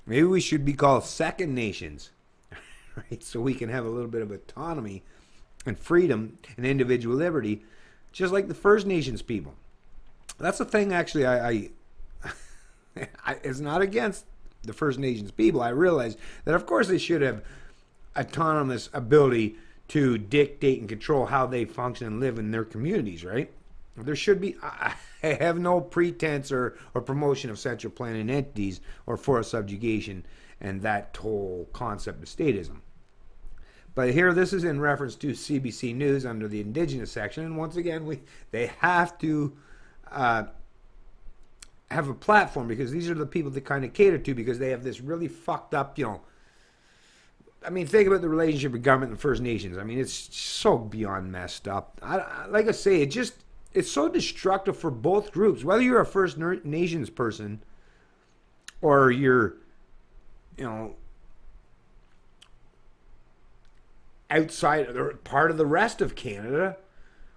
Maybe we should be called second nations, right? So we can have a little bit of autonomy and freedom and individual liberty, just like the First Nations people. That's the thing, actually, it's not against the First Nations people. I realize that, of course, they should have autonomous ability to dictate and control how they function and live in their communities, right? There should be, I have no pretense or promotion of central planning entities or forced subjugation and that whole concept of statism. But here, this is in reference to CBC News under the Indigenous section. And once again, they have to have a platform, because these are the people they kind of cater to, because they have this really fucked up, I mean, think about the relationship with government and First Nations. I mean, it's so beyond messed up. Like I say, it's so destructive for both groups. Whether you're a First Nations person or you're, outside or part of the rest of Canada,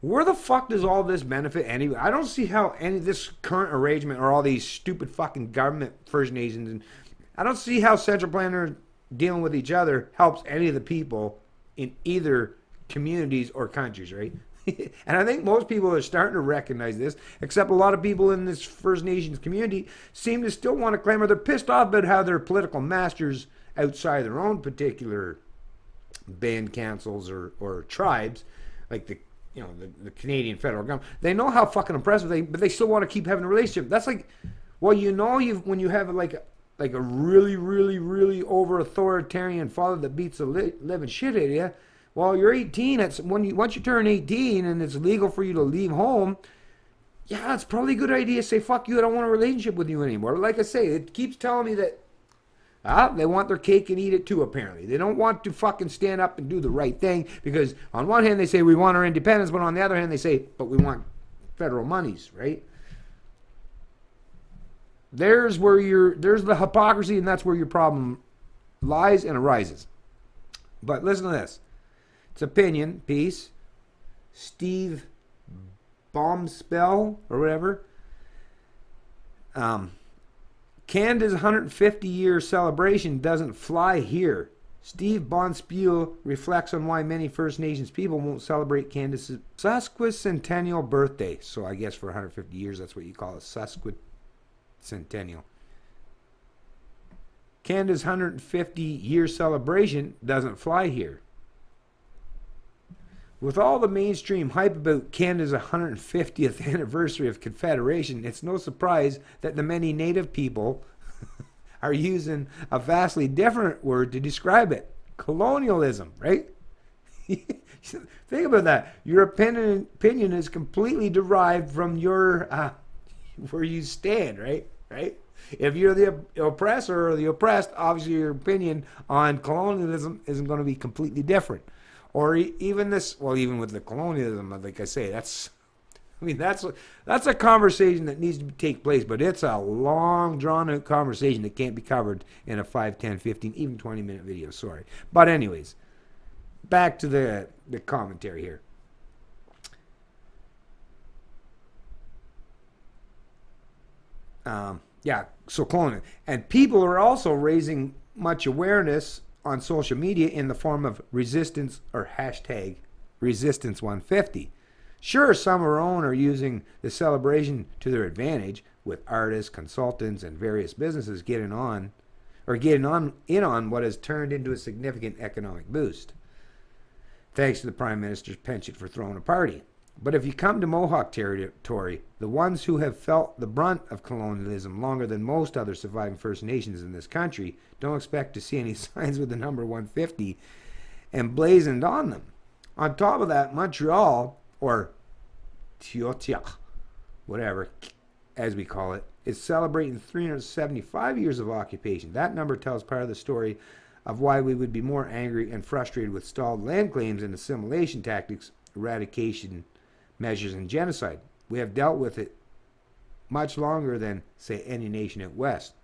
where the fuck does all this benefit anyway? I don't see how any of this current arrangement or all these stupid fucking government First Nations, and I don't see how central planners dealing with each other helps any of the people in either communities or countries, right? And I think most people are starting to recognize this, except a lot of people in this First Nations community seem to still want to claim, or they're pissed off about how their political masters outside their own particular band councils or tribes, like the Canadian federal government, they know how fucking oppressive but they still want to keep having a relationship. That's like, well, when you have like a really, really, really over authoritarian father that beats the living shit out of you. Well, you're 18. Once you turn 18 and it's legal for you to leave home, yeah, it's probably a good idea to say, fuck you, I don't want a relationship with you anymore. Like I say, it keeps telling me that they want their cake and eat it too, apparently. They don't want to fucking stand up and do the right thing, because on one hand they say we want our independence, but on the other hand they say, but we want federal monies, right? There's the hypocrisy, and that's where your problem lies and arises. But listen to this. It's opinion piece. Steve Bombspell or whatever. Canada's 150-year celebration doesn't fly here. Steve Bonspiel reflects on why many First Nations people won't celebrate Canada's sesquicentennial birthday. So I guess for 150 years, that's what you call a sesquicentennial. Canada's 150-year celebration doesn't fly here. With all the mainstream hype about Canada's 150th anniversary of Confederation, it's no surprise that the many Native people are using a vastly different word to describe it. Colonialism, right? Think about that. Your opinion is completely derived from your where you stand, right? If you're the oppressor or the oppressed, obviously your opinion on colonialism isn't going to be completely different. Or even this, well, even with the colonialism, like I say, that's a conversation that needs to take place, but it's a long, drawn-out conversation that can't be covered in a 5, 10, 15, even 20-minute video, sorry. But anyways, back to the commentary here. So colonialism. And people are also raising much awareness on social media in the form of resistance or hashtag resistance150. Sure, some of our own are using the celebration to their advantage, with artists, consultants, and various businesses getting in on what has turned into a significant economic boost, thanks to the Prime Minister's penchant for throwing a party. But if you come to Mohawk territory, the ones who have felt the brunt of colonialism longer than most other surviving First Nations in this country don't expect to see any signs with the number 150 emblazoned on them. On top of that, Montreal, or Tiotia, whatever, as we call it, is celebrating 375 years of occupation. That number tells part of the story of why we would be more angry and frustrated with stalled land claims and assimilation tactics, eradication measures, and genocide. We have dealt with it much longer than, say, any nation out west.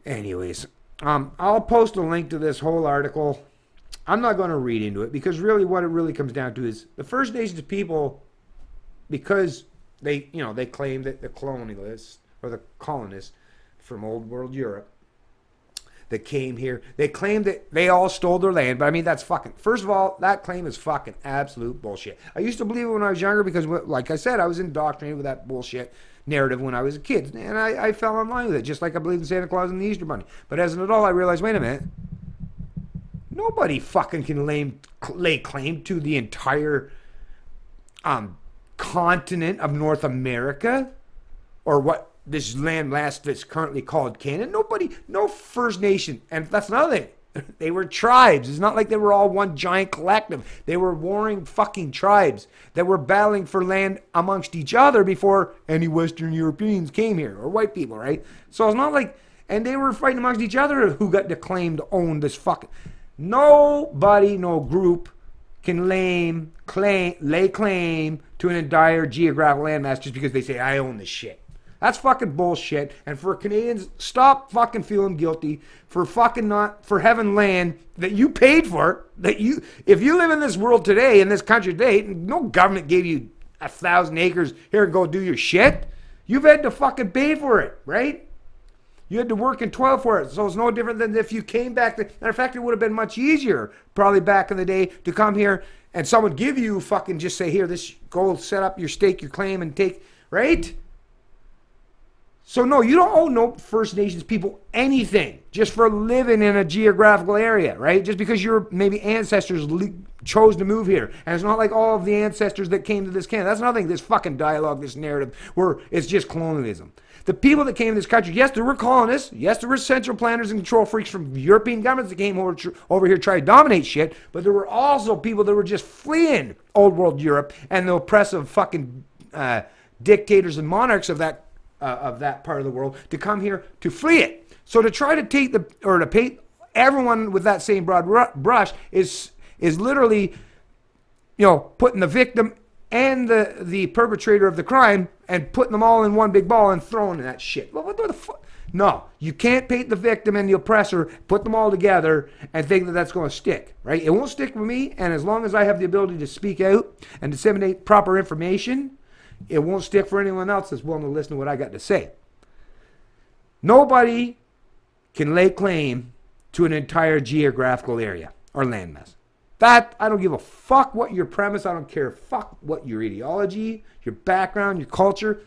Anyways, I'll post a link to this whole article. I'm not going to read into it, because really what it really comes down to is the First Nations people, because they claim that the colonialists or the colonists from old world Europe that came here. They claimed that they all stole their land, but I mean, that's fucking, first of all, that claim is fucking absolute bullshit. I used to believe it when I was younger because, like I said, I was indoctrinated with that bullshit narrative when I was a kid, and I fell in line with it, just like I believe in Santa Claus and the Easter Bunny. But as an adult, I realized, wait a minute, nobody fucking can lay claim to the entire continent of North America, or what this landmass that's currently called Canada. Nobody, no First Nation, and that's another thing. They were tribes. It's not like they were all one giant collective. They were warring fucking tribes that were battling for land amongst each other before any Western Europeans came here, or white people, right? So it's not like, and they were fighting amongst each other who got to claim to own this fucking. Nobody, no group can lay claim to an entire geographical landmass just because they say, I own this shit. That's fucking bullshit. And for Canadians, stop fucking feeling guilty for fucking not, for having land that you paid for, that you, if you live in this world today, in this country today, no government gave you 1,000 acres, here, go do your shit. You've had to fucking pay for it, right? You had to work and toil for it. So it's no different than if you came back. Matter of fact, it would have been much easier, probably back in the day, to come here and someone give you fucking just say, here, this, go set up your stake, your claim, and take, right? So no, you don't owe no First Nations people anything just for living in a geographical area, right? Just because your maybe ancestors chose to move here. And it's not like all of the ancestors that came to this Canada. That's another thing, this fucking dialogue, this narrative, where it's just colonialism. The people that came to this country, yes, there were colonists. Yes, there were central planners and control freaks from European governments that came over here to try to dominate shit. But there were also people that were just fleeing old world Europe and the oppressive fucking dictators and monarchs of that part of the world to come here to flee it. So to try to take to paint everyone with that same broad brush is literally, you know, putting the victim and the perpetrator of the crime and putting them all in one big ball and throwing that shit. Well, what the fuck? No, you can't paint the victim and the oppressor, put them all together and think that that's going to stick, right? It won't stick with me, and as long as I have the ability to speak out and disseminate proper information, it won't stick for anyone else that's willing to listen to what I got to say. Nobody can lay claim to an entire geographical area or landmass. That, I don't give a fuck what your premise, I don't care fuck what your ideology, your background, your culture.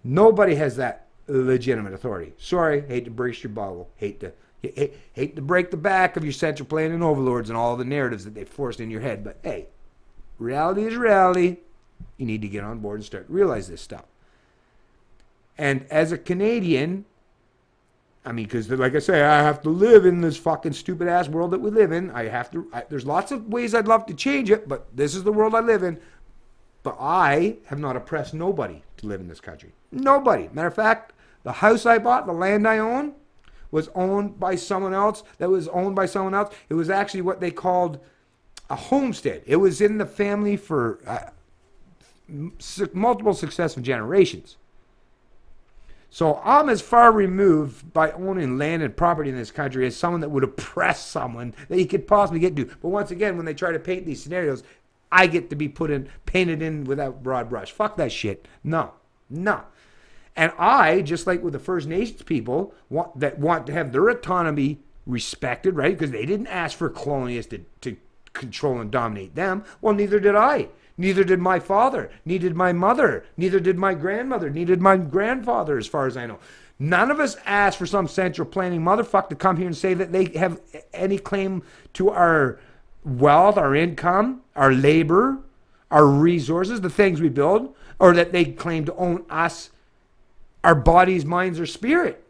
Nobody has that legitimate authority. Sorry, hate to burst your bubble. Hate to break the back of your central planning overlords and all the narratives that they forced in your head. But hey, reality is reality. You need to get on board and start to realize this stuff. And as a Canadian, I mean, because like I say, I have to live in this fucking stupid ass world that we live in. There's lots of ways I'd love to change it, but this is the world I live in. But I have not oppressed nobody to live in this country. Nobody. Matter of fact, the house I bought, the land I own, was owned by someone else. That was owned by someone else. It was actually what they called a homestead. It was in the family for multiple successive generations. So I'm as far removed by owning land and property in this country as someone that would oppress someone that you could possibly get to. But once again, when they try to paint these scenarios, I get to be painted in with that broad brush. Fuck that shit. No. And I, just like with the First Nations people, want to have their autonomy respected, right? Because they didn't ask for colonialists to control and dominate them. Well, neither did I. Neither did my father, neither did my mother, neither did my grandmother, neither did my grandfather, as far as I know. None of us asked for some central planning motherfucker to come here and say that they have any claim to our wealth, our income, our labor, our resources, the things we build, or that they claim to own us, our bodies, minds, or spirit,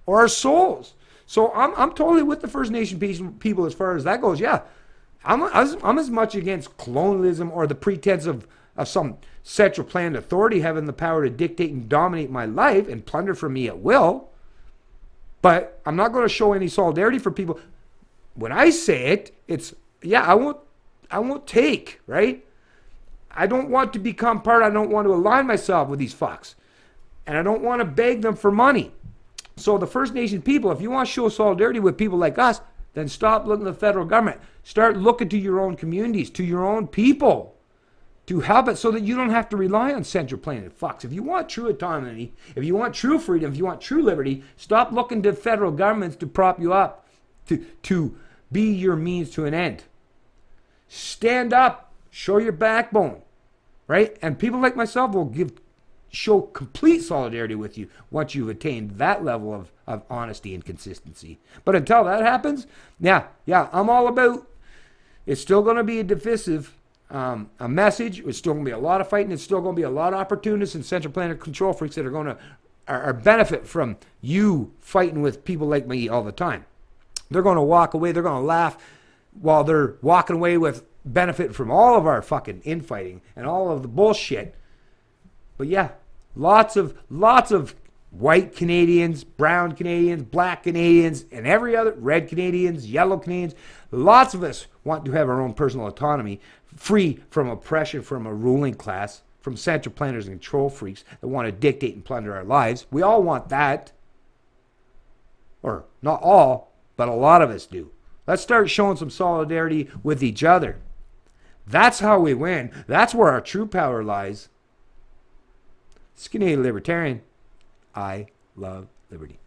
or our souls. So I'm totally with the First Nation people as far as that goes. Yeah. I'm as much against colonialism or the pretense of some central planned authority having the power to dictate and dominate my life and plunder from me at will. But I'm not going to show any solidarity for people. When I say it, it's, yeah, I won't take, right? I don't want to become part, I don't want to align myself with these fucks. And I don't want to beg them for money. So the First Nation people, if you want to show solidarity with people like us, then stop looking at the federal government. Start looking to your own communities, to your own people. to help it so that you don't have to rely on central planted fucks. If you want true autonomy, if you want true freedom, if you want true liberty, stop looking to federal governments to prop you up, to be your means to an end. Stand up, show your backbone, right? And people like myself will show complete solidarity with you once you've attained that level of honesty and consistency. But until that happens, yeah, I'm all about, it's still going to be a divisive a message. It's still going to be a lot of fighting. It's still going to be a lot of opportunists and central planted control freaks that are going to benefit from you fighting with people like me all the time. They're going to walk away. They're going to laugh while they're walking away with benefit from all of our fucking infighting and all of the bullshit. But yeah, lots of white Canadians, brown Canadians, black Canadians, and every other, red Canadians, yellow Canadians, lots of us want to have our own personal autonomy, free from oppression from a ruling class, from central planners and control freaks that want to dictate and plunder our lives. We all want that. Or not all, but a lot of us do. Let's start showing some solidarity with each other. That's how we win. That's where our true power lies. It's Canadian Libertarian. I love liberty.